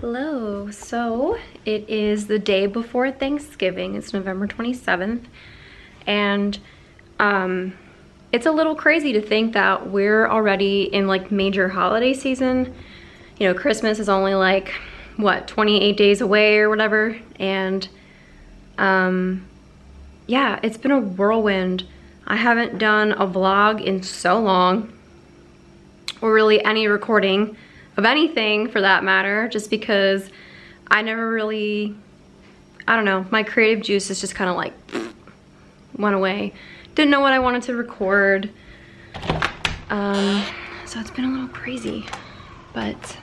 Hello. So it is the day before Thanksgiving. It's November 27th, and it's a little crazy to think that we're already in like major holiday season. You know, Christmas is only like what, 28 days away or whatever, and yeah, it's been a whirlwind. I haven't done a vlog in so long, or really any recording of anything for that matter, just because I never really, I don't know, my creative juices just kind of like went away. Didn't know what I wanted to record. So it's been a little crazy, but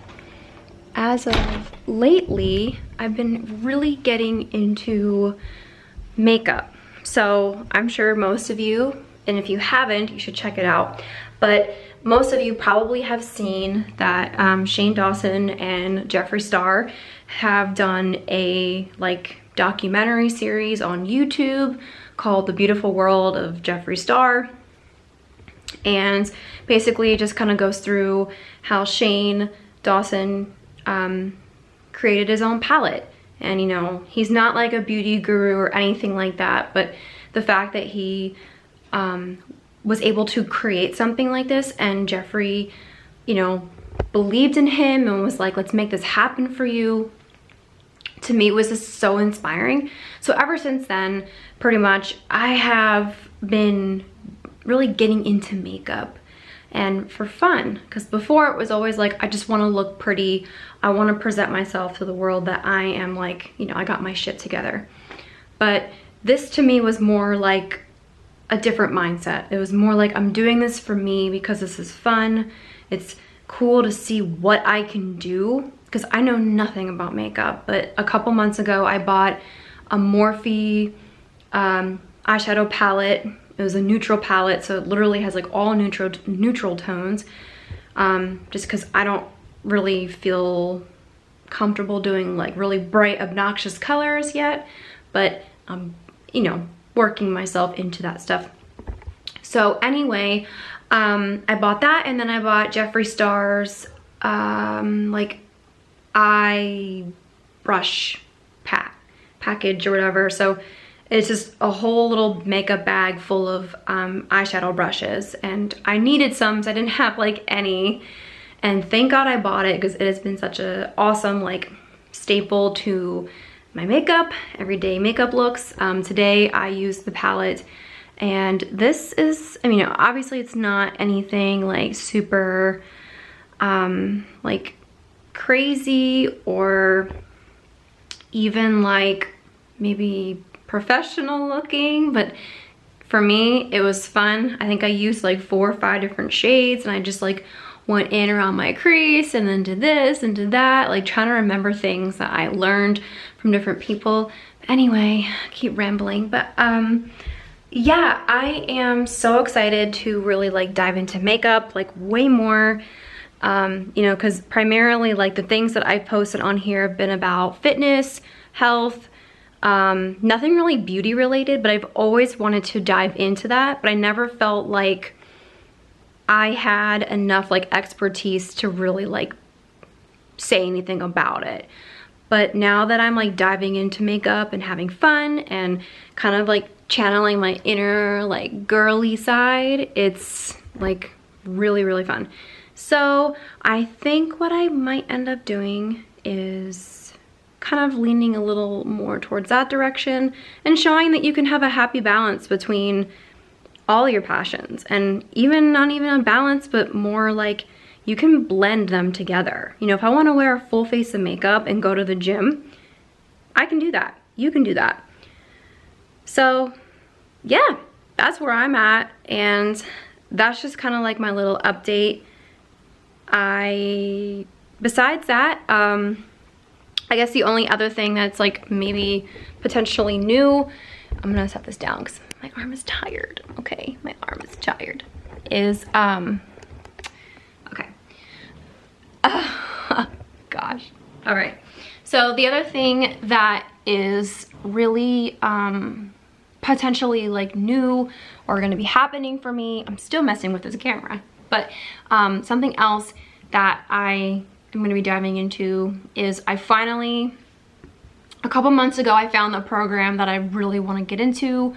as of lately, I've been really getting into makeup. So I'm sure most of you, and if you haven't, you should check it out. But most of you probably have seen that Shane Dawson and Jeffree Star have done a like documentary series on YouTube called The Beautiful World of Jeffree Star. And basically it just kind of goes through how Shane Dawson created his own palette. And you know, he's not like a beauty guru or anything like that, but the fact that he was able to create something like this, and Jeffree, you know, believed in him and was like, let's make this happen for you. To me, it was just so inspiring. So ever since then, pretty much, I have been really getting into makeup and for fun, because before it was always like, I just want to look pretty. I want to present myself to the world that I am like, you know, I got my shit together. But this to me was more like a different mindset. It was more like, I'm doing this for me because this is fun. It's cool to see what I can do, because I know nothing about makeup. But a couple months ago, I bought a Morphe eyeshadow palette. It was a neutral palette, so it literally has like all neutral tones, just because I don't really feel comfortable doing like really bright, obnoxious colors yet, but you know, working myself into that stuff. So anyway, I bought that, and then I bought Jeffree Star's like eye brush package or whatever. So it's just a whole little makeup bag full of eyeshadow brushes, and I needed some, so I didn't have like any, and thank God I bought it, because it has been such a awesome like staple to my makeup, everyday makeup looks. Today I used the palette, and this is, I mean, obviously it's not anything like super like crazy or even like maybe professional looking, but for me it was fun. I think I used like 4 or 5 different shades, and I just like went in around my crease and then did this and did that, like trying to remember things that I learned from different people. Anyway, I keep rambling, but yeah, I am so excited to really like dive into makeup like way more, you know, because primarily like the things that I've posted on here have been about fitness, health, nothing really beauty related, but I've always wanted to dive into that, but I never felt like I had enough like expertise to really like say anything about it. But now that I'm like diving into makeup and having fun and kind of like channeling my inner like girly side, it's like really, really fun. So I think what I might end up doing is kind of leaning a little more towards that direction and showing that you can have a happy balance between all your passions, and even not even a balance, but more like you can blend them together. You know, if I want to wear a full face of makeup and go to the gym, I can do that. You can do that. So yeah, that's where I'm at, and that's just kind of like my little update. Besides that, I guess the only other thing that's like maybe potentially new, I'm gonna set this down because my arm is tired. Okay, my arm is tired. Is okay. Gosh. All right. So the other thing that is really potentially like new or gonna be happening for me, I'm still messing with this camera, but something else that I I'm going to be diving into is I finally, a couple months ago, I found a program that I really want to get into.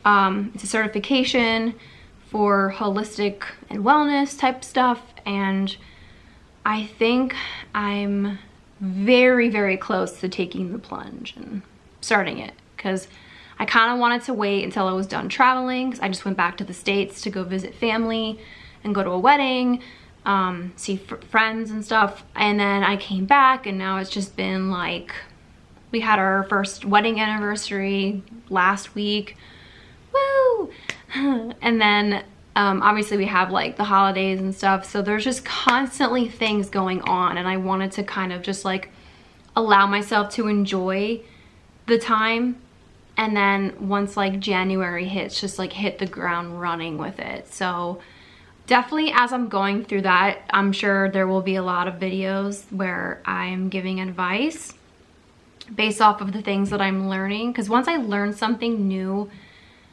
It's a certification for holistic and wellness type stuff, and I think I'm very, very close to taking the plunge and starting it, because I kind of wanted to wait until I was done traveling, because I just went back to the States to go visit family and go to a wedding, see friends and stuff, and then I came back, and now it's just been like, we had our first wedding anniversary last week, woo! And then obviously we have like the holidays and stuff, so there's just constantly things going on, and I wanted to kind of just like allow myself to enjoy the time, and then once like January hits, just like hit the ground running with it. So definitely as I'm going through that, I'm sure there will be a lot of videos where I'm giving advice based off of the things that I'm learning, because once I learn something new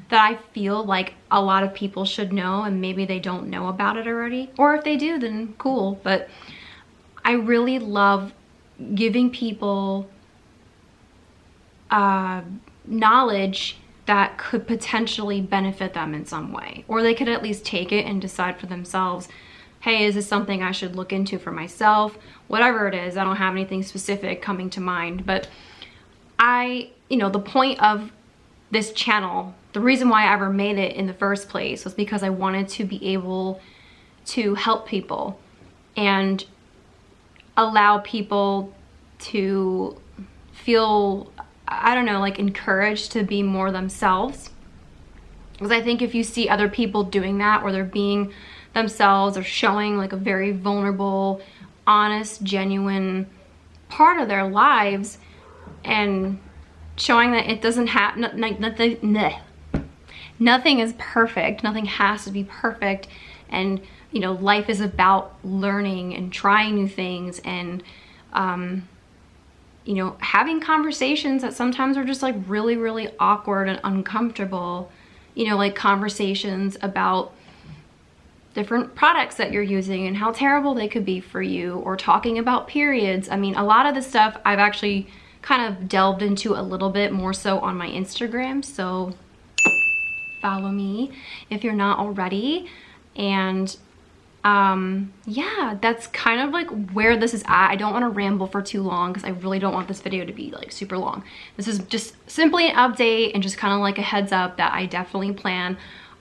that I feel like a lot of people should know and maybe they don't know about it already, or if they do, then cool, but I really love giving people knowledge that could potentially benefit them in some way, or they could at least take it and decide for themselves, hey, is this something I should look into for myself? Whatever it is, I don't have anything specific coming to mind, but the point of this channel, the reason why I ever made it in the first place was because I wanted to be able to help people and allow people to feel, I don't know, like encouraged to be more themselves. Because I think if you see other people doing that, where they're being themselves or showing like a very vulnerable, honest, genuine part of their lives, and showing that it doesn't have, nothing is perfect, nothing has to be perfect, and life is about learning and trying new things, and having conversations that sometimes are just like really, really awkward and uncomfortable, like conversations about different products that you're using and how terrible they could be for you, or talking about periods. I mean, a lot of the stuff I've actually kind of delved into a little bit more so on my Instagram, so follow me if you're not already. And yeah, that's kind of like where this is at. I don't want to ramble for too long because I really don't want this video to be like super long. This is just simply an update and just kind of like a heads up that I definitely plan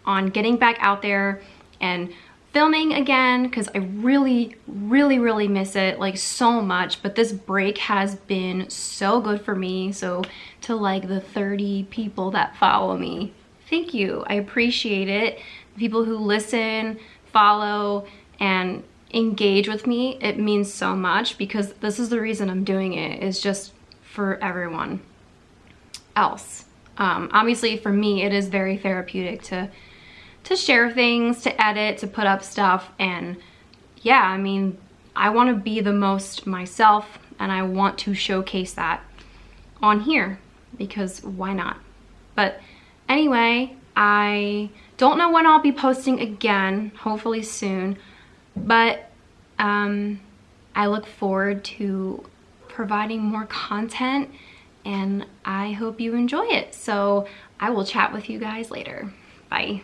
on getting back out there and filming again, because I really, really, really miss it like so much. But this break has been so good for me. So to like the 30 people that follow me, thank you. I appreciate it. The people who listen, follow, and engage with me, it means so much, because this is the reason I'm doing it, is just for everyone else. Obviously for me, it is very therapeutic to share things, to edit, to put up stuff, and yeah, I mean, I want to be the most myself, and I want to showcase that on here, because why not? But anyway, I don't know when I'll be posting again, hopefully soon, but I look forward to providing more content, and I hope you enjoy it. So I will chat with you guys later. Bye.